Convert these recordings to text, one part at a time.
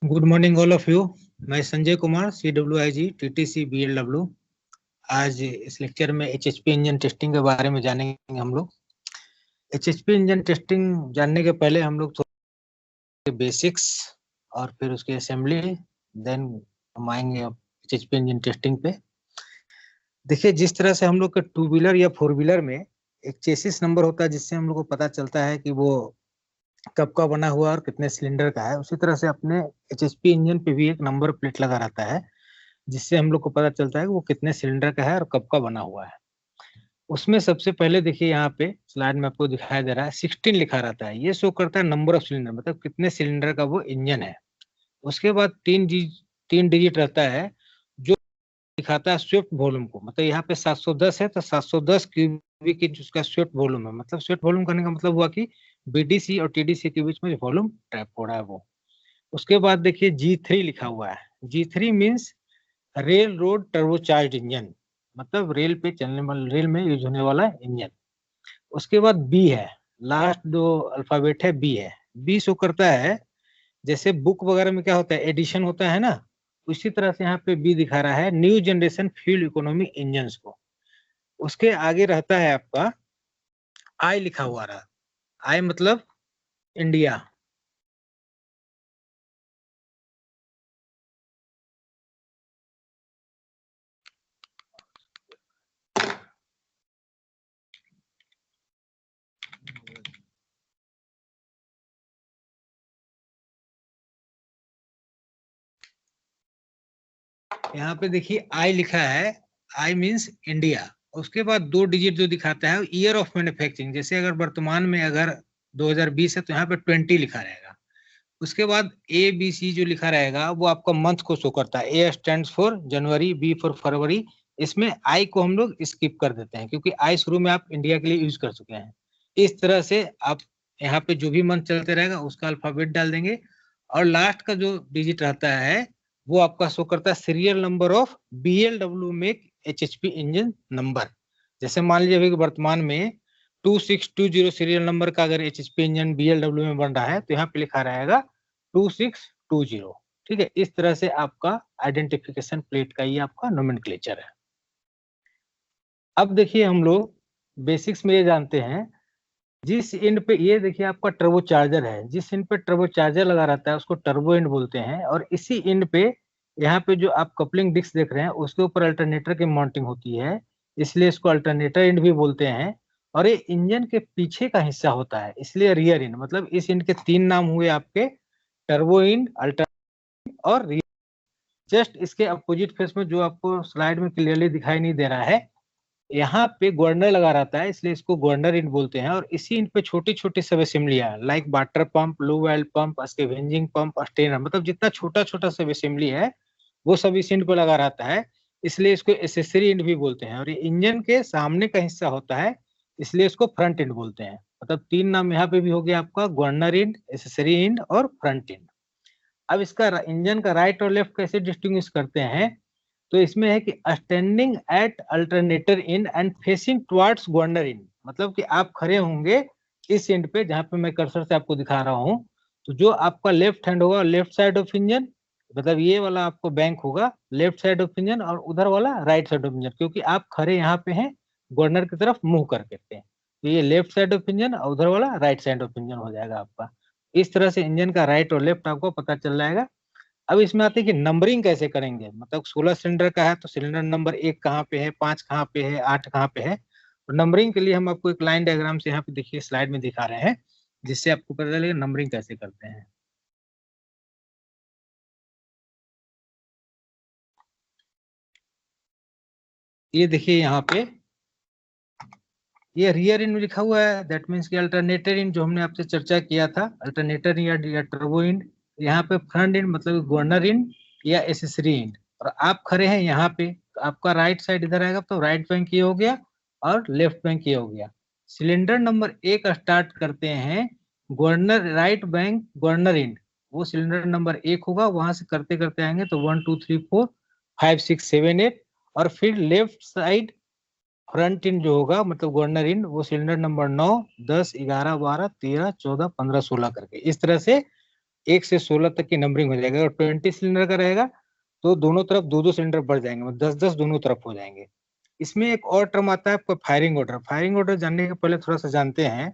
Good morning all of you. मैं Sanjay Kumar, CWIG TTC BLW। आज इस लेक्चर में HHP इंजन टेस्टिंग के बारे में जानेंगे हम लोग। HHP इंजन टेस्टिंग जानने के पहले हम लोग थोड़े बेसिक्स और फिर उसकी असेंबली, देन हम आएंगे HHP इंजन टेस्टिंग पे। देखिए, जिस तरह से हम लोग के टू व्हीलर या फोर व्हीलर में एक चेसिस नंबर होता है जिससे हम लोग को पता चलता है कि वो कब का बना हुआ और कितने सिलेंडर का है, उसी तरह से अपने HHP इंजन पे भी एक नंबर प्लेट लगा रहता है जिससे हम लोग को पता चलता है कि वो कितने सिलेंडर का है और कब का बना हुआ है। उसमें सबसे पहले देखिए, यहाँ पे स्लाइड में आपको दिखाई दे रहा है 16 लिखा रहता है। ये शो करता है नंबर ऑफ सिलेंडर, मतलब कितने सिलेंडर का वो इंजन है। उसके बाद तीन डिजिट रहता है जो दिखाता है स्विफ्ट वॉल्यूम को। मतलब यहाँ पे 710 है तो 710 क्यूबिक इंच उसका स्विफ्ट वॉल्यूम है। मतलब स्विफ्ट वॉल्यूम करने का मतलब हुआ कि BDC और TDC के बीच में वॉल्यूम टैप हो रहा है वो। उसके बाद देखिए G3 लिखा हुआ है। G3 means rail road turbocharge engine, मतलब रेल पे चलने वाला, रेल में यूज होने वाला इंजन। उसके बाद बी है, लास्ट दो अल्फाबेट है बी है। बी शो करता है, जैसे बुक वगैरह में क्या होता है, एडिशन होता है ना, उसी तरह से यहाँ पे बी दिखा रहा है new generation fuel economy engine को। उसके आगे रहता है आपका आई लिखा हुआ रहा। आई मतलब इंडिया। यहाँ पे देखिए आई लिखा है, आई मीन्स इंडिया। उसके बाद दो डिजिट जो दिखाता है ईयर ऑफ मैन्युफैक्चरिंग, जैसे अगर वर्तमान में अगर 2020 है तो यहाँ पे 20 लिखा रहेगा। उसके बाद ABC जो लिखा रहेगा वो आपका मंथ को शो करता है। A stands for January, B for February. इसमें आई को हम लोग स्किप कर देते हैं क्योंकि आई शुरू में आप इंडिया के लिए यूज कर चुके हैं। इस तरह से आप यहाँ पे जो भी मंथ चलते रहेगा उसका अल्फाबेट डाल देंगे, और लास्ट का जो डिजिट रहता है वो आपका शो करता है सीरियल नंबर ऑफ BLW में HHP इंजन नंबर। जैसे मान लीजिए अभी वर्तमान में 2620 सीरियल नंबर का अगर HHP इंजन BLW में बन रहा है तो यहाँ पे लिखा रहेगा 2620। ठीक है, इस तरह से आपका आइडेंटिफिकेशन प्लेट का ये आपका नोमेनक्लेचर है। अब देखिए, हम लोग बेसिक्स में ये जानते हैं, जिस इंड पे ये देखिए आपका टर्बो चार्जर है, जिस इंड पे टर्बो चार्जर लगा रहता है उसको टर्बो इंड बोलते हैं। और इसी इंड पे यहाँ पे जो आप कपलिंग डिस्क देख रहे हैं उसके ऊपर अल्टरनेटर की माउंटिंग होती है, इसलिए इसको अल्टरनेटर इंड भी बोलते हैं। और ये इंजन के पीछे का हिस्सा होता है, इसलिए रियर इंड। मतलब इस इंड के तीन नाम हुए आपके, टर्बो इंड, अल्टर और रियर। जस्ट इसके अपोजिट फेस में जो आपको स्लाइड में क्लियरली दिखाई नहीं दे रहा है, यहाँ पे गवर्नर लगा रहता है, इसलिए इसको गवर्नर इंड बोलते हैं। और इसी इंड पे छोटी छोटी सब असेंबलियां like water pump, lube oil pump, scavenging pump, strainer, मतलब जितना छोटा छोटा सब असेंबली है वो सब इस इंड पे लगा रहता है, इसलिए इसको एसेसरी इंड भी बोलते हैं। और ये इंजन के सामने का हिस्सा होता है, इसलिए इसको फ्रंट इंड बोलते हैं। मतलब तीन नाम यहाँ पे भी हो गया आपका, गवर्नर इंड, एसेसरी इंड और फ्रंट इंड। अब इसका इंजन का राइट और लेफ्ट कैसे डिस्टिंग्विश करते हैं, तो इसमें है कि standing at alternator end and facing towards governor end. मतलब कि आप खड़े होंगे इस इंड पे जहां पे मैं कर्सर से आपको दिखा रहा हूं, तो जो आपका लेफ्ट हैंड होगा लेफ्ट साइड ऑफ इंजन, मतलब ये वाला आपको बैंक होगा लेफ्ट साइड ऑफ इंजन, और उधर वाला राइट साइड ऑफ इंजन, क्योंकि आप खड़े यहाँ पे हैं गवर्नर की तरफ मुंह करके थे, तो ये लेफ्ट साइड ऑफ इंजन और उधर वाला राइट साइड ऑफ इंजन हो जाएगा आपका। इस तरह से इंजन का राइट और लेफ्ट आपको पता चल जाएगा। अब इसमें आते हैं कि नंबरिंग कैसे करेंगे। मतलब 16 सिलेंडर का है तो सिलेंडर नंबर 1 कहाँ पे है, 5 कहाँ पे है, 8 कहाँ पे है। तो नंबरिंग के लिए हम आपको एक लाइन डायग्राम से यहाँ पे देखिए स्लाइड में दिखा रहे हैं, जिससे आपको पता चलेगा नंबरिंग कैसे करते हैं। ये देखिए यहाँ पे ये रियर इन लिखा हुआ है, दैट मीन्स कि अल्टरनेटर इन जो हमने आपसे चर्चा किया था, अल्टरनेटर या टर्बो इन। यहाँ पे फ्रंट इन मतलब गवर्नर इन या एसेसरी इन। और आप खड़े हैं यहाँ पे, तो आपका राइट साइड इधर आएगा, तो राइट बैंक ये हो गया और लेफ्ट बैंक ये हो गया। सिलेंडर नंबर 1 स्टार्ट करते हैं गवर्नर राइट बैंक गवर्नर इन, वो सिलेंडर नंबर 1 होगा। वहां से करते करते आएंगे तो 1 2 3 4 5 6 7 8, और फिर लेफ्ट साइड फ्रंट इन जो होगा मतलब गवर्नर इन, वो सिलेंडर नंबर 9 10 11 12 13 14 15 16 करके, इस तरह से 1 से 16 तक की नंबरिंग हो जाएगी। और 20 सिलेंडर का रहेगा तो दोनों तरफ 2-2 सिलेंडर बढ़ जाएंगे, मतलब 10-10 दोनों तरफ हो जाएंगे। इसमें एक और टर्म आता है आपका फायरिंग ऑर्डर। फायरिंग ऑर्डर जानने के पहले थोड़ा सा जानते हैं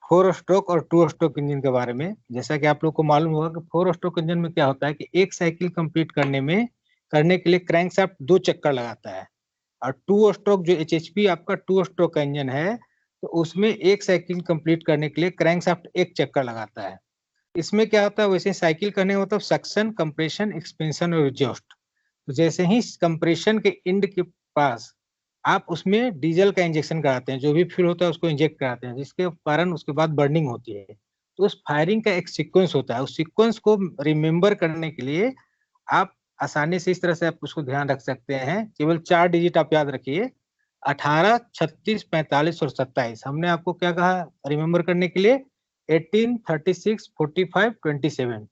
4 स्ट्रोक और 2 स्ट्रोक इंजन के बारे में। जैसा कि आप लोग को मालूम होगा कि 4 स्ट्रोक इंजन में क्या होता है कि एक साइकिल कंप्लीट करने के लिए क्रैंकशाफ्ट 2 चक्कर लगाता है। और 2 स्ट्रोक जो एचएचपी आपका 2 स्ट्रोक का इंजन है, तो उसमें एक साइकिल कंप्लीट करने के लिए क्रैंकशाफ्ट 1 चक्कर लगाता है। इसमें क्या होता है, वैसे साइकिल करने का मतलब सक्शन, कंप्रेशन, एक्सपेंशन और एग्जॉस्ट। तो जैसे ही कंप्रेशन के एंड के पास आप उसमें डीजल का इंजेक्शन कराते हैं, जो भी फ्यूल होता है उसको इंजेक्ट कराते हैं, जिसके कारण उसके बाद बर्निंग होती है। तो उस फायरिंग का एक सीक्वेंस होता है। उस सीक्वेंस को रिमेम्बर करने के लिए आप आसानी से इस तरह से आप उसको ध्यान रख सकते हैं। केवल 4 डिजिट आप याद रखिए, 18, 36, 45 और 27। हमने आपको क्या कहा रिमेम्बर करने के लिए? 18, 36, 45, 27।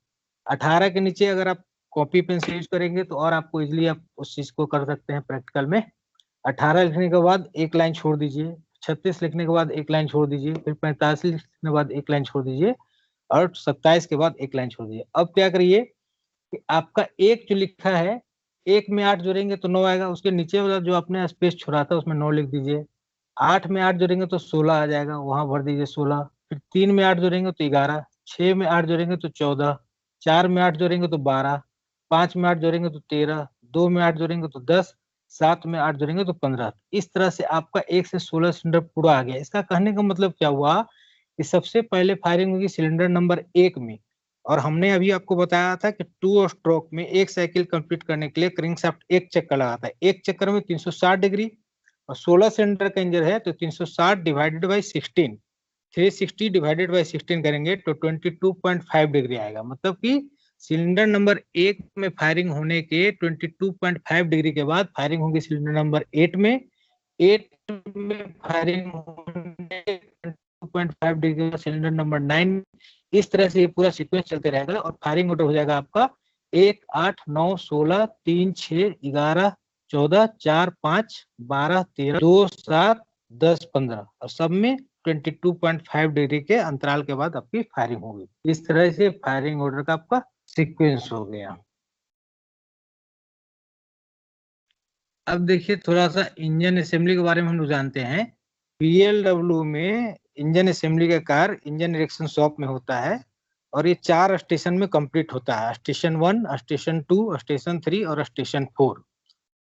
18 के नीचे अगर आप कॉपी पेन से यूज करेंगे तो और आपको इजीली आप उस चीज को कर सकते हैं प्रैक्टिकल में। 18 लिखने के बाद एक लाइन छोड़ दीजिए, 36 लिखने के बाद एक लाइन छोड़ दीजिए, फिर 45 लिखने के बाद एक लाइन छोड़ दीजिए, और 27 के बाद एक लाइन छोड़ दीजिए। अब क्या करिए कि आपका एक जो लिखा है, एक में 8 जोड़ेंगे तो 9 आएगा, उसके नीचे वाला जो आपने स्पेस छोड़ा था उसमें 9 लिख दीजिए। 8 में 8 जोड़ेंगे तो 16 आ जाएगा, वहां भर दीजिए 16। फिर 3 में 8 जोड़ेंगे तो 11, 6 में 8 जोड़ेंगे तो 14, 4 में 8 जोड़ेंगे तो 12, 5 में 8 जोड़ेंगे तो 13, 2 में 8 जोड़ेंगे तो 10, 7 में 8 जोड़ेंगे तो 15। इस तरह से आपका 1 से 16 सिलेंडर पूरा आ गया। इसका कहने का मतलब क्या हुआ कि सबसे पहले फायरिंग होगी सिलेंडर नंबर 1 में। और हमने अभी आपको बताया था कि 2 स्ट्रोक में एक साइकिल कंप्लीट करने के लिए क्रैंकशाफ्ट 1 चक्कर लगाता है। एक चक्कर में 360 डिग्री, और 16 सिलेंडर का इंजन है तो 360 डिवाइडेड बाई 16, 360 डिवाइडेड बाई 16 करेंगे तो 22.5 डिग्री आएगा। मतलब कि सिलेंडर नंबर 1 में फायरिंग होने के 22.5 डिग्री के बाद फायरिंग होगी सिलेंडर नंबर 8 में। 8 में फायरिंग होने 22.5 डिग्री के बाद सिलेंडर नंबर 9। इस तरह से ये पूरा सीक्वेंस चलते रहेगा और फायरिंग ऑर्डर हो जाएगा आपका 1, 8, 9, 16, 3, 6, 11, 14, 4, 5, 12, 13, 2, 7, 10, 15, और सब में 22.5 डिग्री के अंतराल के बाद आपकी फायरिंग होगी। इस तरह से फायरिंग ऑर्डर का आपका सीक्वेंस हो गया। अब देखिए थोड़ा सा इंजन असेंबली के बारे में हम लोग जानते हैं। पीएलडब्ल्यू में इंजन असेंबली का कार्य इंजन इरेक्शन शॉप में होता है, और ये 4 स्टेशन में कंप्लीट होता है। स्टेशन 1, स्टेशन 2, स्टेशन 3 और स्टेशन 4।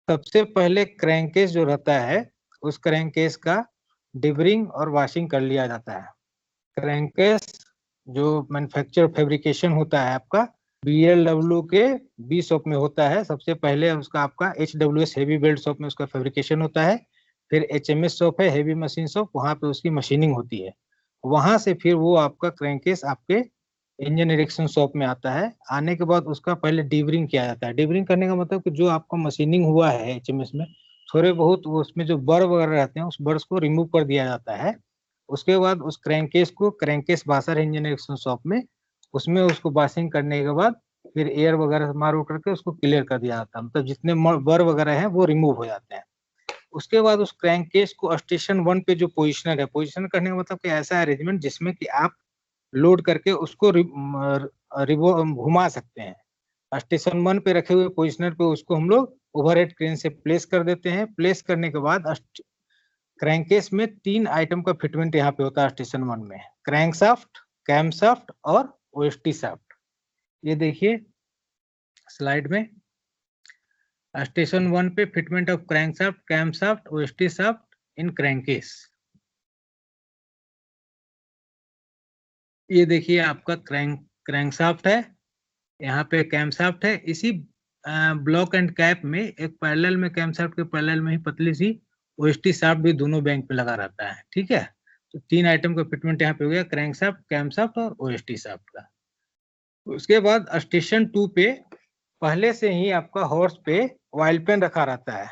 सबसे पहले क्रैंकेस जो रहता है, उस क्रैंकेस का डिबरिंग और वॉशिंग कर लिया जाता है। क्रैंकेस जो मैन्युफैक्चर फैब्रिकेशन होता है आपका बीएलडब्ल्यू के बी शॉप में होता है। सबसे पहले उसका आपका एचडब्ल्यूएस हेवी बेल्ट शॉप में उसका फैब्रिकेशन होता है। फिर एचएमएस शॉप है, हेवी मशीन शॉप, वहां पे उसकी मशीनिंग होती है। वहां से फिर वो आपका क्रैंकेस आपके इंजन इरेक्शन शॉप में आता है। आने के बाद उसका पहले डीबरिंग किया जाता है। डीबरिंग करने का मतलब कि जो आपका मशीनिंग हुआ है एचएमएस में, थोड़े बहुत उसमें जो बर वगैरह रहते हैं उस बर्स को रिमूव कर दिया जाता है। उसके बाद उस क्रैंकेस को क्रैंकेस बासर इंजन इरेक्शन शॉप में, उसमें उसको बासिंग करने के बाद फिर एयर वगैरह मार उठ करके उसको क्लियर कर दिया जाता है। मतलब जितने बर वगैरह हैं वो रिमूव हो जाते हैं। उसके बाद उस क्रैंकेस को स्टेशन 1 पे जो पोजिशनर है, पोजिशन करने का मतलब कि ऐसा अरेंजमेंट जिसमें कि आप लोड करके उसको घुमा सकते हैं। स्टेशन 1 पे रखे हुए पोजिशनर पे उसको हम लोग ओवरहेड क्रेन से प्लेस कर देते हैं। प्लेस करने के बाद क्रैंकेस में 3 आइटम का फिटमेंट यहाँ पे होता है स्टेशन 1 में: क्रैंकशाफ्ट, कैमशाफ्ट और ओएसटी शाफ्ट। ये देखिए स्लाइड में स्टेशन 1 पे fitment of crankshaft, camshaft, OST shaft in crankcase. ये देखिए आपका क्रैंकशाफ्ट है, यहाँ पे कैमशाफ्ट है। इसी ब्लॉक एंड कैप में एक पैरेलल में, कैमशाफ्ट के पैरेलल में ही पतली सी ओएसटी शाफ्ट भी दोनों बैंक पे लगा रहता है। ठीक है, तो 3 आइटम का फिटमेंट यहाँ पे हो गया, क्रैंकशाफ्ट, कैमशाफ्ट और ओएसटी शाफ्ट का। उसके बाद स्टेशन 2 पे पहले से ही आपका हॉर्स पे ऑयल पेन रखा रहता है।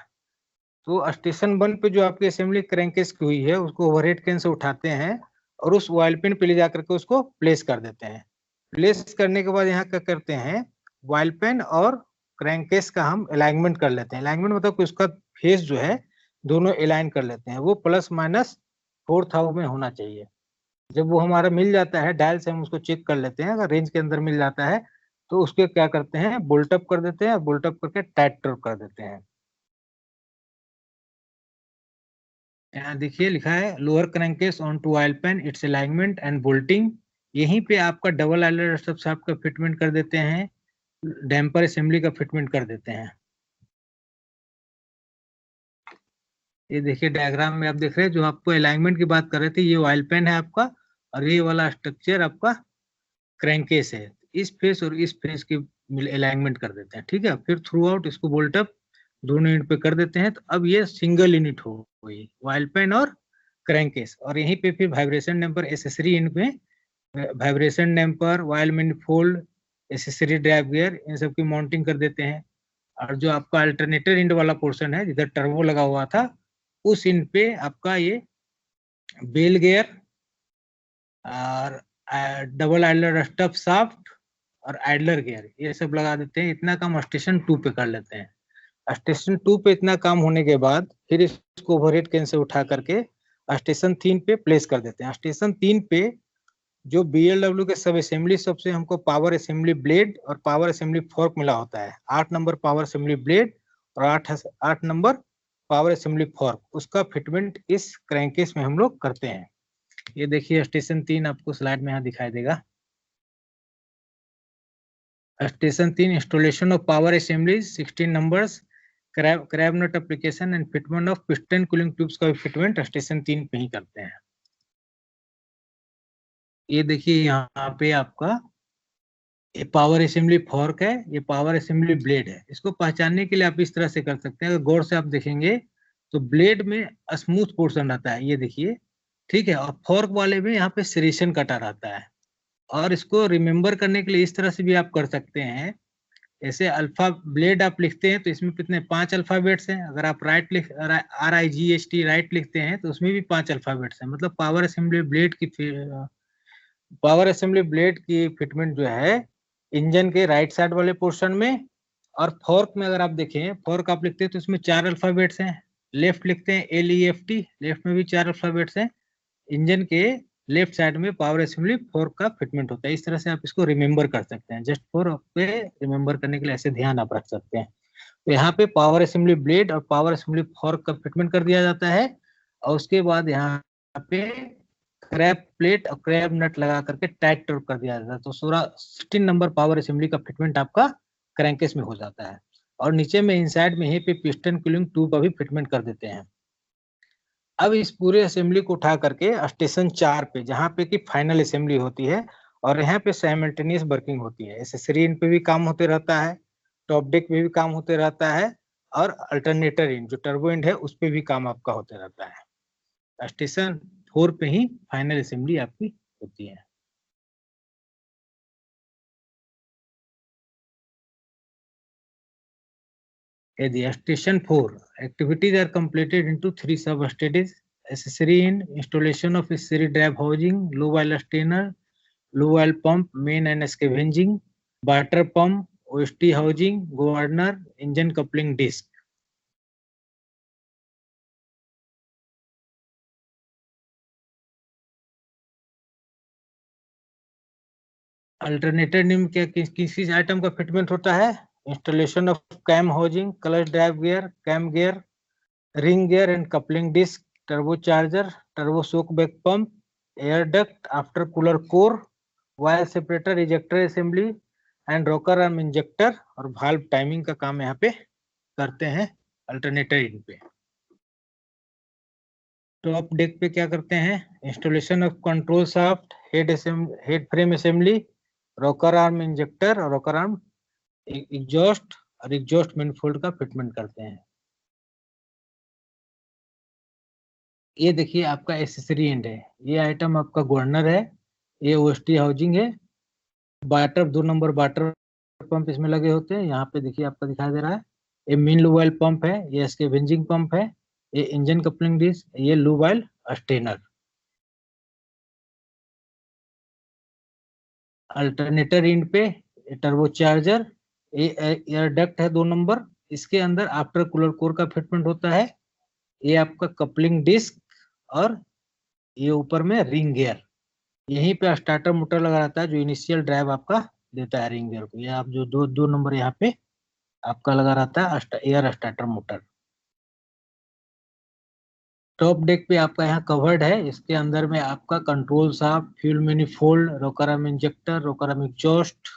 तो स्टेशन 1 पे जो आपकी असेंबली क्रैंकेस की हुई है उसको ओवरहेड क्रेन से उठाते हैं और उस ऑयल पेन पे ले जाकर के उसको प्लेस कर देते हैं। प्लेस करने के बाद यहाँ क्या करते हैं, ऑयल पेन और क्रैंकेस का हम अलाइनमेंट कर लेते हैं। अलाइनमेंट मतलब कि उसका फेस जो है दोनों अलाइन कर लेते हैं, वो प्लस माइनस 4th हाउ में होना चाहिए। जब वो हमारा मिल जाता है, डायल से हम उसको चेक कर लेते हैं, अगर रेंज के अंदर मिल जाता है तो उसके क्या करते हैं, बोल्ट अप कर देते हैं, बोल्ट अप करके टाइट कर देते हैं। यहाँ देखिए लिखा है lower crankcase on to oil pan, its alignment and bolting. यहीं पे आपका डबल आइलर सब शाफ्ट का फिटमेंट कर देते हैं, डैम्पर असेंबली का फिटमेंट कर देते हैं। ये देखिए डायग्राम में आप देख रहे हैं, जो आपको अलाइनमेंट की बात कर रहे थे, ये ऑयल पेन है आपका, और ये वाला स्ट्रक्चर आपका क्रैंकेस है। इस फेस और इस फेस की अलाइनमेंट कर देते हैं, ठीक है। फिर थ्रू आउट इसको बोल्ट अप दोनों यूनिट पे कर देते हैं, तो अब ये सिंगल यूनिट हो गई, ऑयल पेन और क्रैंकेस। और यहीं पे फिर वाइब्रेशन डैम्पर एसेसरी यूनिट में vibration damper, oil manifold, accessory drive gear, इन सब की माउंटिंग कर देते हैं। और जो आपका अल्टरनेटर इंड वाला पोर्शन है, जिधर टर्बो लगा हुआ था, उस इंड पे आपका ये बेल गियर और डबल आइडलर स्टफ शाफ्ट और आइडलर गियर, ये सब लगा देते हैं। इतना काम स्टेशन 2 पे कर लेते हैं। स्टेशन 2 पे इतना काम होने के बाद फिर इसको ओवरहेड कैन से उठा करके स्टेशन 3 पे प्लेस कर देते हैं। स्टेशन 3 पे जो BLW के सब असेंबली सबसे हमको पावर असेंबली ब्लेड और पावर असेंबली फोर्क मिला होता है। 8 नंबर पावर असेंबली ब्लेड और 8 नंबर पावर असेंबली फोर्क, उसका फिटमेंट इस क्रैंकेस में हम लोग करते हैं। ये देखिए स्टेशन 3 आपको स्लाइड में यहाँ दिखाई देगा। Station 3 installation of power assembly 16 numbers, crab nut application and fitment of piston cooling tubes का फिटमेंट स्टेशन 3 पे ही करते हैं। ये देखिए यहाँ पे आपका ये पावर असेंबली फोर्क है, ये पावर असेंबली ब्लेड है। इसको पहचानने के लिए आप इस तरह से कर सकते हैं, अगर गौर से आप देखेंगे तो ब्लेड में स्मूथ पोर्शन रहता है, ये देखिए, ठीक है, और फोर्क वाले में यहाँ पे सेरेशन कटा रहता है। और इसको रिमेम्बर करने के लिए इस तरह से भी आप कर सकते हैं, ऐसे अल्फा ब्लेड आप लिखते हैं तो इसमें कितने 5 अल्फाबेट्स हैं। अगर आप राइट लिख RIGHT राइट लिखते हैं तो उसमें भी 5 अल्फाबेट्स हैं। मतलब पावर असेंबली ब्लेड की फिटमेंट जो है इंजन के राइट साइड वाले पोर्शन में, और फोर्क में अगर आप देखें, फोर्क आप लिखते हैं तो इसमें 4 अल्फाबेट्स हैं। लेफ्ट लिखते हैं LEFT, लेफ्ट में भी 4 अल्फाबेट्स हैं। इंजन के लेफ्ट साइड में पावर असेंबली फोर्क का फिटमेंट होता है। इस तरह से आप इसको रिमेम्बर कर सकते हैं, जस्ट फॉर पे रिमेम्बर करने के लिए ऐसे ध्यान आप रख सकते हैं। तो यहाँ पे पावर असेंबली ब्लेड और पावर असेंबली फोर्क का फिटमेंट कर दिया जाता है, और उसके बाद यहाँ पे क्रैब प्लेट और क्रैब नट लगा करके टाइट कर दिया जाता है। तो 16 नंबर पावर असेंबली का फिटमेंट आपका क्रैंकेस में हो जाता है। और नीचे में इनसाइड में यहीं पे पिस्टन कूलिंग ट्यूब का भी फिटमेंट कर देते हैं। अब इस पूरे असेंबली को उठा करके स्टेशन 4 पे, जहाँ पे कि फाइनल असेंबली होती है, और यहाँ पे साइमल्टेनियस वर्किंग होती है। एसेसरी इन पे भी काम होते रहता है, टॉप डेक पे भी काम होते रहता है, और अल्टरनेटर इन जो टर्बो इंड है उस पे भी काम आपका होते रहता है। स्टेशन 4 पे ही फाइनल असेंबली आपकी होती है। यदि station 4 activities are completed into 3 sub stages: accessory in installation of accessory drive housing, low oil strainer, low oil pump, main and scavenging, water pump, OST housing, governor, engine coupling disc. Alternator निम्न क्या किस item का fitment होता है? Installation of cam housing, clutch drive gear, cam gear, ring gear and coupling disc, turbo charger, turbo soak back pump, air duct, after cooler core, wire separator, ejector assembly and rocker arm injector, और valve timing का काम यहाँ पे करते हैं alternator इन पे। Top deck पे क्या करते हैं? Installation of control shaft, head frame assembly, rocker arm injector और रॉकर आर्म एग्जॉस्ट और एग्जॉस्ट मैनिफोल्ड का फिटमेंट करते हैं। ये देखिए आपका एसेसरी एंड है, ये आइटम आपका गवर्नर है, ये OST हाउसिंग है, वाटर 2 नंबर वाटर पंप इसमें लगे होते हैं। यहाँ पे देखिए आपका दिखाई दे रहा है, ये मेन लूब ऑयल पंप है, ये स्कैवेंजिंग पंप है, ये इंजन कपलिंग डिस्क, ये lube oil strainer. Alternator end पे टर्बो चार्जर, ये एयर डक्ट है 2 नंबर, इसके अंदर आफ्टर कूलर कोर का फिटमेंट होता है, ये आपका कपलिंग डिस्क, और ये ऊपर में रिंग गियर। यहीं पे स्टार्टर मोटर लगा रहता है जो इनिशियल ड्राइव आपका देता है रिंग गियर को। ये आप जो दो दो नंबर यहाँ पे आपका लगा रहता है air starter motor. Top deck पे आपका यहाँ कवर्ड है, इसके अंदर में आपका control shaft, fuel manifold, rocker arm injector, rocker arm exhaust,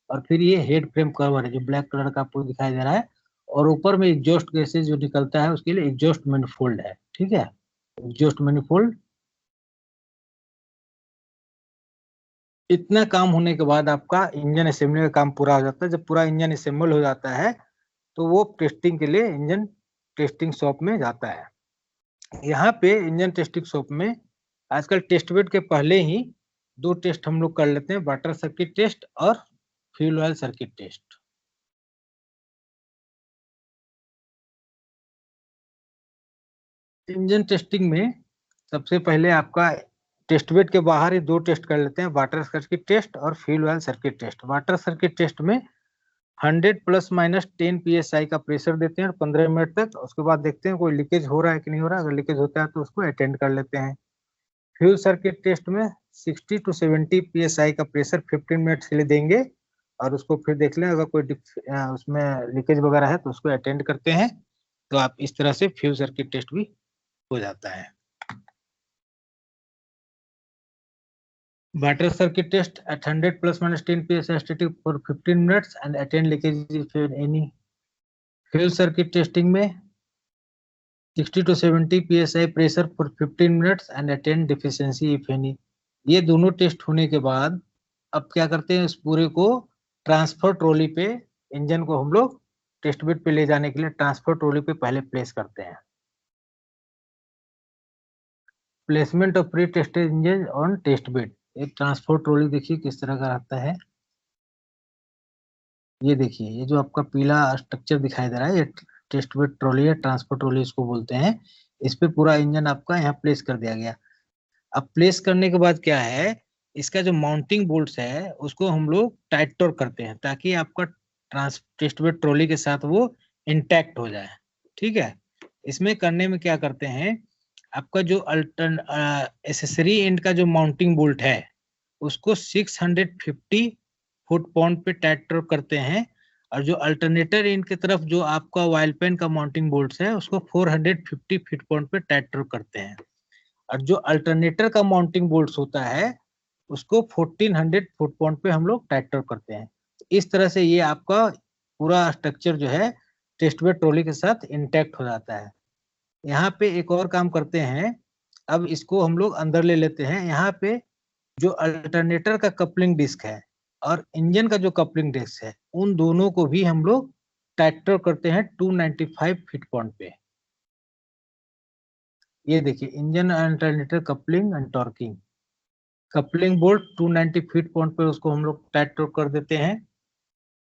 और फिर ये हेड फ्रेम कवर है जो ब्लैक कलर का आपको दिखाई दे रहा है, और ऊपर में एग्जॉस्ट गैसेज जो निकलता है उसके लिए एग्जॉस्ट मैनिफोल्ड है। ठीक है, एग्जॉस्ट मैनिफोल्ड। इतना काम होने के बाद आपका इंजन असेंबली का काम पूरा हो जाता है। जब पूरा इंजन असेंबल हो जाता है तो वो टेस्टिंग के लिए इंजन टेस्टिंग शॉप में जाता है। यहाँ पे इंजन टेस्टिंग शॉप में आजकल टेस्ट बेड के पहले ही दो टेस्ट हम लोग कर लेते हैं, वाटर सर्किट टेस्ट और fuel oil circuit test. Engine testing में सबसे पहले आपका टेस्ट बेड के बाहर ही दो टेस्ट कर लेते हैं, वाटर सर्किट टेस्ट और fuel oil circuit test. Water circuit test में 100 प्लस माइनस 10 psi का प्रेशर देते हैं 15 मिनट तक। उसके बाद देखते हैं कोई लीकेज हो रहा है कि नहीं हो रहा है। अगर लीकेज होता है तो उसको अटेंड कर लेते हैं। फ्यूल सर्किट टेस्ट में 60 टू 70 psi का प्रेशर 15 मिनट के लिए देंगे, और उसको फिर देख लें अगर कोई उसमें लीकेज वगैरह है तो उसको अटेंड करते हैं। तो आप इस तरह से फ्यूल सर्किट टेस्ट भी हो जाता है। Water circuit test at 100 plus minus 10 psi static for 15 minutes and attend leakage if any. Fuel circuit testing में 60 to 70 psi pressure for 15 minutes and attend deficiency if any. ये दोनों test होने के बाद अब क्या करते हैं, इस पूरे को ट्रांसफर ट्रॉली पे, इंजन को हम लोग टेस्ट बेड पे ले जाने के लिए ट्रांसफर ट्रॉली पे पहले प्लेस करते हैं। Placement of pre tested engine on test bed. एक ट्रांसफर ट्रॉली देखिए किस तरह का रहता है। ये देखिए, ये जो आपका पीला स्ट्रक्चर दिखाई दे रहा है, ये टेस्ट बेड ट्रॉली है, ट्रांसफर ट्रॉली इसको बोलते हैं। इस पे पूरा इंजन आपका यहाँ प्लेस कर दिया गया। अब प्लेस करने के बाद क्या है, इसका जो माउंटिंग बोल्ट्स है उसको हम लोग टाइट करते हैं ताकि आपका ट्रांस टेस्ट बेड ट्रॉली के साथ वो इंटैक्ट हो जाए। ठीक है, इसमें करने में क्या करते हैं, आपका जो अल्टरन एसेसरी एंड का जो माउंटिंग बोल्ट है उसको 650 फुट पाउंड पे टाइट करते हैं, और जो अल्टरनेटर एंड की तरफ जो आपका वाइल पेन का माउंटिंग बोल्ट्स है उसको 450 फीट पाउंड पे टाइट करते हैं, और जो अल्टरनेटर का माउंटिंग बोल्ट्स होता है उसको 1400 फुट पाउंड पे हम लोग टाइट करते हैं। इस तरह से ये आपका पूरा स्ट्रक्चर जो है टेस्ट बेड ट्रॉली के साथ इंटैक्ट हो जाता है। यहाँ पे एक और काम करते हैं, अब इसको हम लोग अंदर ले लेते हैं। यहाँ पे जो अल्टरनेटर का कपलिंग डिस्क है और इंजन का जो कपलिंग डिस्क है उन दोनों को भी हम लोग टाइटर करते हैं 295 फीट पाउंड पे। ये देखिए, engine alternator coupling and torquing. Coupling bolt 290 feet pound पे उसको हम लोग टाइट कर देते हैं।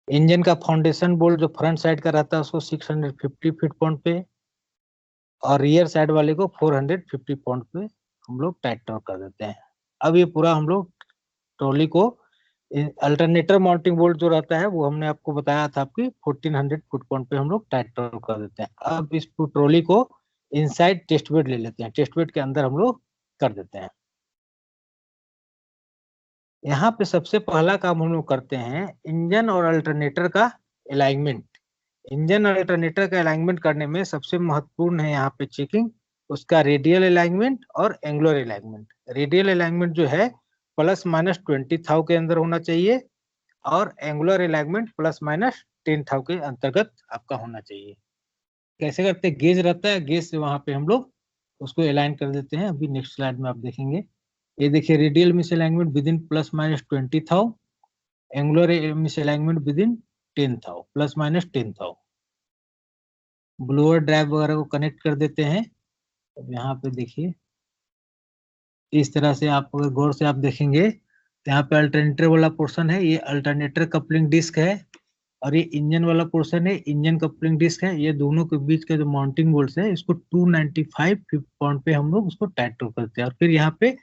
इंजन का फाउंडेशन बोल्ट जो फ्रंट साइड का रहता है उसको 650 फीट पाउंड पे, और रियर साइड वाले को 450 पाउंड पे हम लोग टाइट कर देते हैं। अब ये पूरा हम लोग ट्रॉली को, अल्टरनेटर माउंटिंग बोल्ट जो रहता है वो हमने आपको बताया था आपकी 1400 फुट पाउंड पे हम लोग टाइट कर देते हैं। अब इस ट्रॉली को इनसाइड टेस्ट बेड ले लेते हैं, टेस्ट बेड के अंदर हम लोग कर देते हैं। यहाँ पे सबसे पहला काम हम लोग करते हैं इंजन और अल्टरनेटर का अलाइनमेंट। इंजन और अल्टरनेटर का अलाइनमेंट करने में सबसे महत्वपूर्ण है यहाँ पे चेकिंग उसका रेडियल अलाइनमेंट और एंगुलर अलाइनमेंट। रेडियल अलाइनमेंट जो है प्लस माइनस 20,000 के अंदर होना चाहिए, और एंगुलर अलाइनमेंट प्लस माइनस 10,000 के अंतर्गत आपका होना चाहिए। कैसे करते हैं, गेज रहता है, गेज से वहां पे हम लोग उसको अलाइन कर देते हैं। अभी नेक्स्ट स्लाइड में आप देखेंगे। ये देखिए, radial misalignment with in plus minus 20,000, angular misalignment with in 10,000 plus minus 10,000। Blower drive वगैरह को कनेक्ट कर देते हैं। अब यहाँ पे देखिए, इस तरह से आप अगर गौर से आप देखेंगे तो यहाँ पे अल्टरनेटर वाला पोर्शन है, ये अल्टरनेटर कपलिंग डिस्क है, और ये इंजन वाला पोर्शन है, इंजन कपलिंग डिस्क है। ये दोनों के बीच का जो माउंटिंग बोल्ट है इसको 295 पाउंड पे हम लोग उसको टाइट करते हैं, और फिर यहाँ पे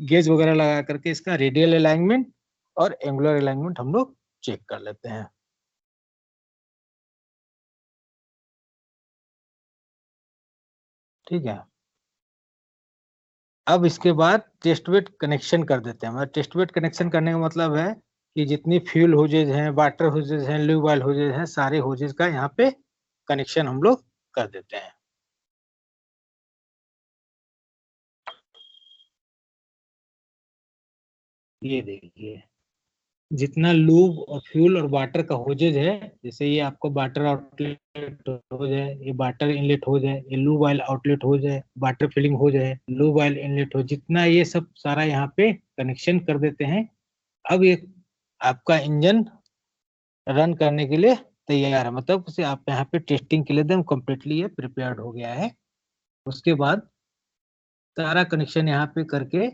गेज वगैरह लगा करके इसका रेडियल अलाइनमेंट और एंगुलर अलाइनमेंट हम लोग चेक कर लेते हैं। ठीक है, अब इसके बाद टेस्ट बेड कनेक्शन कर देते हैं। मतलब टेस्ट बेड कनेक्शन करने का मतलब है कि जितनी फ्यूल होजेज हैं, वाटर होजेज हैं, ल्यूब ऑयल होजेज हैं, सारे होजेज का यहाँ पे कनेक्शन हम लोग कर देते हैं। ये देखिए, जितना लूब और फ्यूल और वाटर का होजेज है, जैसे ये आपको वाटर आउटलेट हो जाए, ये वाटर इनलेट हो जाए, ये लूब ऑयल आउटलेट हो जाए, वाटर फिलिंग हो जाए, लूब ऑयल इनलेट हो, जितना ये सब सारा यहाँ पे कनेक्शन कर देते हैं। अब ये आपका इंजन रन करने के लिए तैयार है, मतलब उसे आप यहाँ पे टेस्टिंग के लिए एकदम कम्प्लीटली ये प्रिपेयर्ड हो गया है। उसके बाद सारा कनेक्शन यहाँ पे करके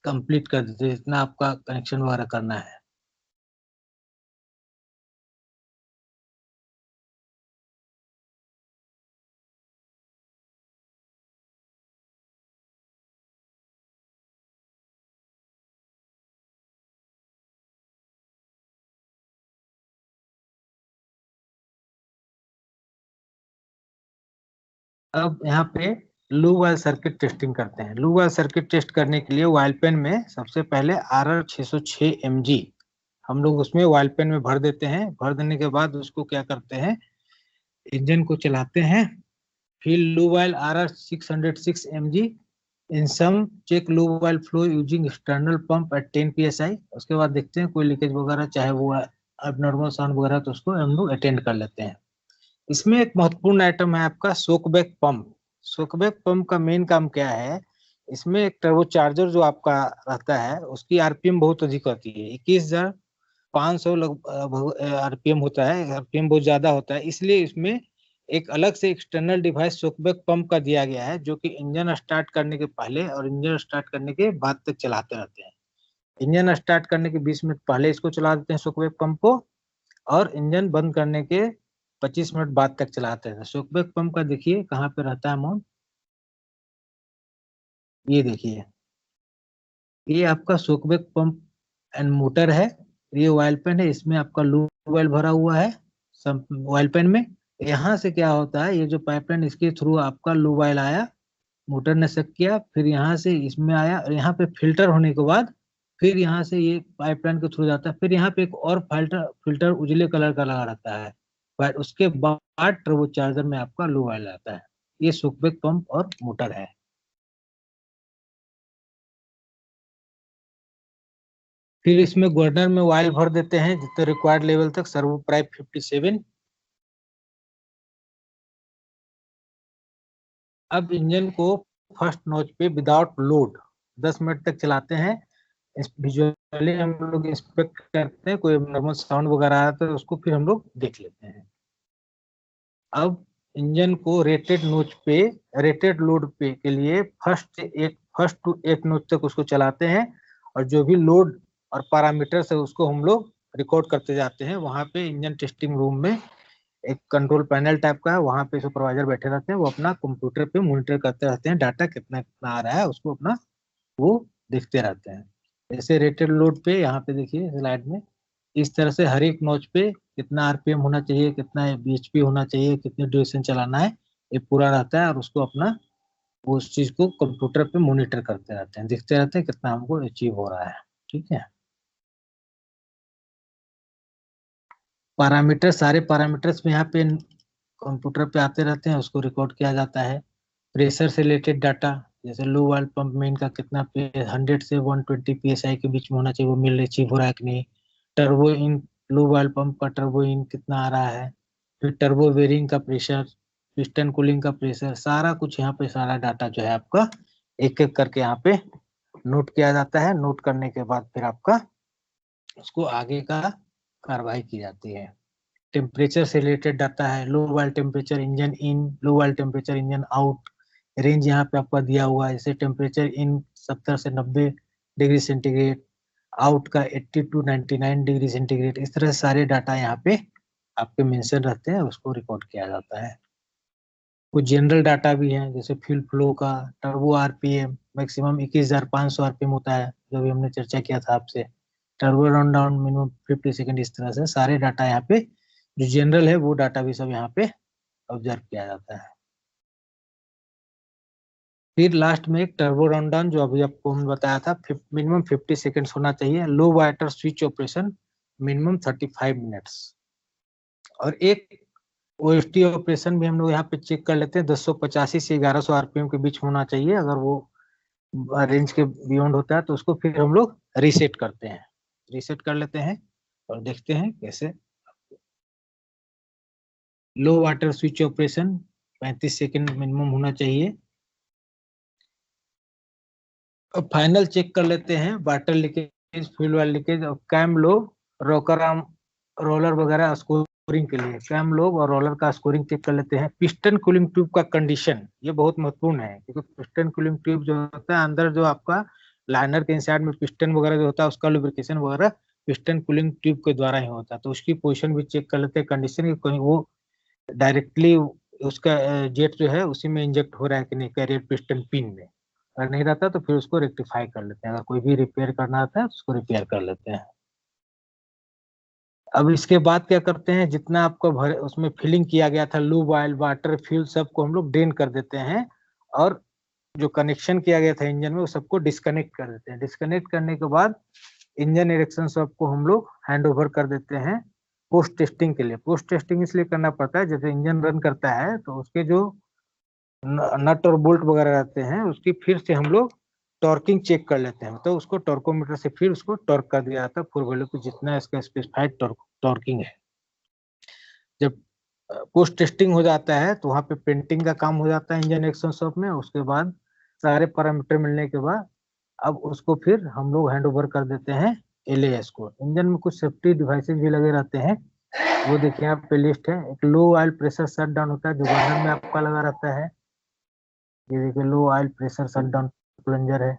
कंप्लीट कर देते हैं, जितना आपका कनेक्शन वगैरह करना है। अब यहाँ पे लू वाइल सर्किट टेस्टिंग करते हैं। लू वाइल सर्किट टेस्ट करने के लिए वाइल पेन में सबसे पहले RR606 mg हम लोग उसमें वाइल पेन में भर देते हैं। भर देने के बाद उसको क्या करते हैं, इंजन को चलाते हैं। फिर लू वाइल RR606 mg इन सम चेक लू while flow using external pump at 10 psi। उसके बाद देखते हैं कोई लीकेज वगैरह, चाहे वो अबनॉर्मल साउंड वगैरह, तो उसको हम लोग अटेंड कर लेते हैं। इसमें एक महत्वपूर्ण आइटम है आपका सोकबैक पंप। सोकबैक पंप का मेन काम क्या है, इसमें एक टर्बो चार्जर जो आपका रहता है, उसकी आरपीएम बहुत अधिक होती है, 21,500 आरपीएम होता है। आरपीएम बहुत ज्यादा होता है, इसलिए इसमें एक अलग से एक्सटर्नल डिवाइस सोकबैक पंप का दिया गया है, जो कि इंजन स्टार्ट करने के पहले और इंजन स्टार्ट करने के बाद तक चलाते रहते हैं। इंजन स्टार्ट करने के 20 मिनट पहले इसको चला देते हैं सोकबैक पंप को, और इंजन बंद करने के 25 मिनट बाद तक चलाते हैं। सोकबैक पंप का देखिए कहाँ पे रहता है माउंट, ये देखिए, ये आपका सोकबैक पंप एंड मोटर है। ये ऑयल पेन है, इसमें आपका लूब ऑयल भरा हुआ है सब ऑयल पेन में। यहाँ से क्या होता है, ये जो पाइपलाइन, इसके थ्रू आपका लूब ऑयल आया, मोटर ने सक किया, फिर यहाँ से इसमें आया, और यहाँ पे फिल्टर होने के बाद फिर यहाँ से ये पाइपलाइन के थ्रू जाता है। फिर यहाँ पे एक और फिल्टर फिल्टर उजले कलर का लगा रहता है, पर उसके बाद टर्बो चार्जर में आपका लूब ऑयल आता है। ये सोकबैक पंप और मोटर है। फिर इसमें गवर्नर में ऑयल भर देते हैं जितने रिक्वायर्ड लेवल तक, सर्वो प्राइप 57। अब इंजन को फर्स्ट नॉच पे विदाउट लोड 10 मिनट तक चलाते हैं। विजुअली हम लोग इंस्पेक्ट करते हैं, कोई नॉर्मल साउंड वगैरह आया तो उसको फिर हम लोग देख लेते हैं। अब इंजन को रेटेड नोच पे, रेटेड लोड पे के लिए फर्स्ट टू 8 नोच तक उसको चलाते हैं, और जो भी लोड और पैरामीटर्स है उसको हम लोग रिकॉर्ड करते जाते हैं। वहां पे इंजन टेस्टिंग रूम में एक कंट्रोल पैनल टाइप का है, वहां पे सुपरवाइजर बैठे रहते हैं, वो अपना कंप्यूटर पे मॉनिटर करते रहते हैं, डाटा कितना कितना आ रहा है उसको अपना वो देखते रहते हैं। जैसे रेटेड लोड पे यहाँ पे देखिए स्लाइड में, इस तरह से हर एक नॉच पे कितना आरपीएम होना चाहिए, कितना बीएचपी होना चाहिए, कितने ड्यूरेशन चलाना है, ये पूरा रहता है। और उसको अपना वो उस चीज को कंप्यूटर पे मॉनिटर करते रहते हैं, देखते रहते हैं कितना हमको अचीव हो रहा है। ठीक है, पैरामीटर, सारे पैरामीटर्स में यहाँ पे कंप्यूटर पे आते रहते हैं, उसको रिकॉर्ड किया जाता है। प्रेशर से रिलेटेड डाटा, जैसे लो वाल पंप में इनका कितना 100 से 120 psi के बीच में होना चाहिए, वो मिल अचीव हो रहा है कि नहीं। टर्बो इन, लो वाल पंप का टर्बो इन कितना आ रहा है, फिर टर्बो वेरिंग का प्रेशर, पिस्टन कूलिंग का प्रेशर, सारा कुछ यहाँ पे सारा डाटा जो है आपका एक एक करके यहाँ पे नोट किया जाता है। नोट करने के बाद फिर आपका उसको आगे का कार्रवाई की जाती है। टेम्परेचर से रिलेटेड डाटा है, lube oil temperature engine in, lube oil temperature engine out, range यहाँ पे आपका दिया हुआ है। जैसे टेम्परेचर इन 70 से 90 डिग्री सेंटीग्रेड, आउट का 80 टू 99 डिग्री सेंटीग्रेड, इस तरह से सारे डाटा यहाँ पे आपके मेंशन रहते हैं, उसको रिकॉर्ड किया जाता है। कुछ जनरल डाटा भी है, जैसे फ्यूल फ्लो का, टर्बो आरपीएम मैक्सिमम 21,500 आरपीएम होता है, जो भी हमने चर्चा किया था आपसे। Turbo run down minimum 50 second, इस तरह से सारे डाटा यहाँ पे जो जनरल है वो डाटा भी सब यहाँ पे ऑब्जर्व किया जाता है। फिर लास्ट में एक टर्बो राउंड डाउन, जो अभी आपको हमने बताया था, मिनिमम 50 सेकेंड्स होना चाहिए। Low water switch operation minimum 35 minutes. और एक ओएसटी ऑपरेशन भी हम लोग यहाँ पे चेक कर लेते हैं, 1085 से 1100 आरपीएम के बीच होना चाहिए। अगर वो रेंज के बियॉन्ड होता है तो उसको फिर हम लोग रीसेट करते हैं, रीसेट कर लेते हैं और देखते हैं कैसे। Low water switch operation 35 second minimum होना चाहिए। अब फाइनल चेक कर लेते हैं, water leakage, fuel valve leakage और cam lobe, rocker arm, roller वगैरह स्कोरिंग के लिए कैम लोग और रोलर का स्कोरिंग चेक कर लेते हैं। पिस्टन कूलिंग ट्यूब का कंडीशन ये बहुत महत्वपूर्ण है, क्योंकि पिस्टन कूलिंग ट्यूब जो होता है अंदर, जो आपका लाइनर के इंसाइड में पिस्टन वगैरह जो होता है, उसका लुब्रिकेशन वगैरह पिस्टन कूलिंग ट्यूब के द्वारा ही होता है। तो उसकी पोजीशन भी चेक कर लेते हैं, कंडीशन की कहीं वो डायरेक्टली उसका जेट जो है उसी में इंजेक्ट हो रहा है कि नहीं, कैरियर पिस्टन पिन में। अगर नहीं रहता तो फिर उसको रेक्टिफाई कर लेते हैं। अगर कोई भी रिपेयर करना आता है तो उसको रिपेयर कर लेते हैं। अब इसके बाद क्या करते हैं, जितना आपको भरे उसमें फिलिंग किया गया था, लूब ऑयल, वाटर, फ्यूल, सबको हम लोग ड्रेन कर देते हैं। और जो कनेक्शन किया गया था इंजन में वो सबको डिस्कनेक्ट कर देते हैं। डिस्कनेक्ट करने के बाद इंजन इरेक्शन सबको हम लोग हैंड ओवर कर देते हैं पोस्ट टेस्टिंग के लिए। पोस्ट टेस्टिंग इसलिए करना पड़ता है, जैसे इंजन रन करता है तो उसके जो नट और बोल्ट वगैरह रहते हैं उसकी फिर से हम लोग टॉर्किंग चेक कर लेते हैं। तो उसको टॉर्कोमीटर से फिर उसको टॉर्क कर दिया जाता है, फुल वैल्यू को जितना इसका स्पेसिफाइड टॉर्किंग है। जब पोस्ट टेस्टिंग हो जाता है तो वहाँ पे पेंटिंग का काम हो जाता है इंजन एक्शन शॉप में। उसके बाद सारे पैरामीटर मिलने के बाद अब उसको फिर हम लोग हैंड ओवर कर देते हैं एलएएस को। इंजन में कुछ सेफ्टी डिवाइसेस भी लगे रहते हैं, वो देखिए यहाँ पे लिस्ट है। एक लो ऑयल प्रेशर शट डाउन होता है जो गवर्नर में आपका लगा रहता है। ये देखिए low oil pressure shut down plunger है।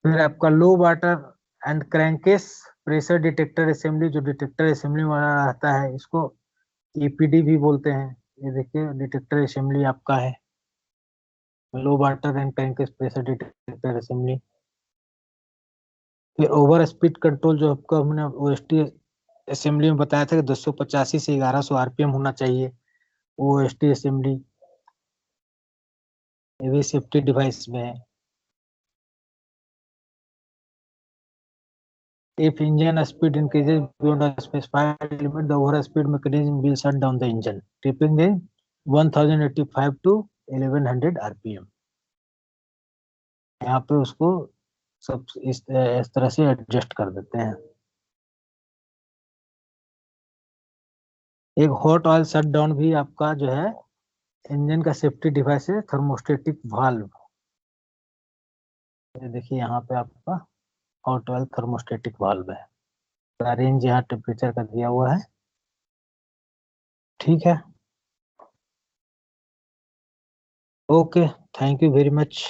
फिर आपका low water and crankcase pressure detector assembly, जो डिटेक्टर असेंबली वाला रहता है, इसको ईपीडी भी बोलते हैं। ये देखिए डिटेक्टर असेंबली आपका है, low water and crankcase pressure detector assembly. फिर ओवर स्पीड कंट्रोल, जो आपको हमने ओएसटी असेंबली में बताया था कि 285 से 1100 आरपीएम होना चाहिए, वो ओएसटी असेंबली ये भी सेफ्टी डिवाइस में है। If engine speed increases beyond a specified limit, the over speed mechanism will shut down the engine, tripping the 1085 to 1100 RPM। यहाँ पे उसको सब इस तरह से एडजस्ट कर देते हैं। एक हॉट ऑयल शट डाउन भी आपका जो है इंजन का सेफ्टी डिवाइस है, थर्मोस्टेटिक वाल्व। ये देखिए यहाँ पे आपका हॉट ऑयल थर्मोस्टेटिक वाल्व है। रेंज यहाँ टेम्परेचर का दिया हुआ है। ठीक है, okay, thank you very much.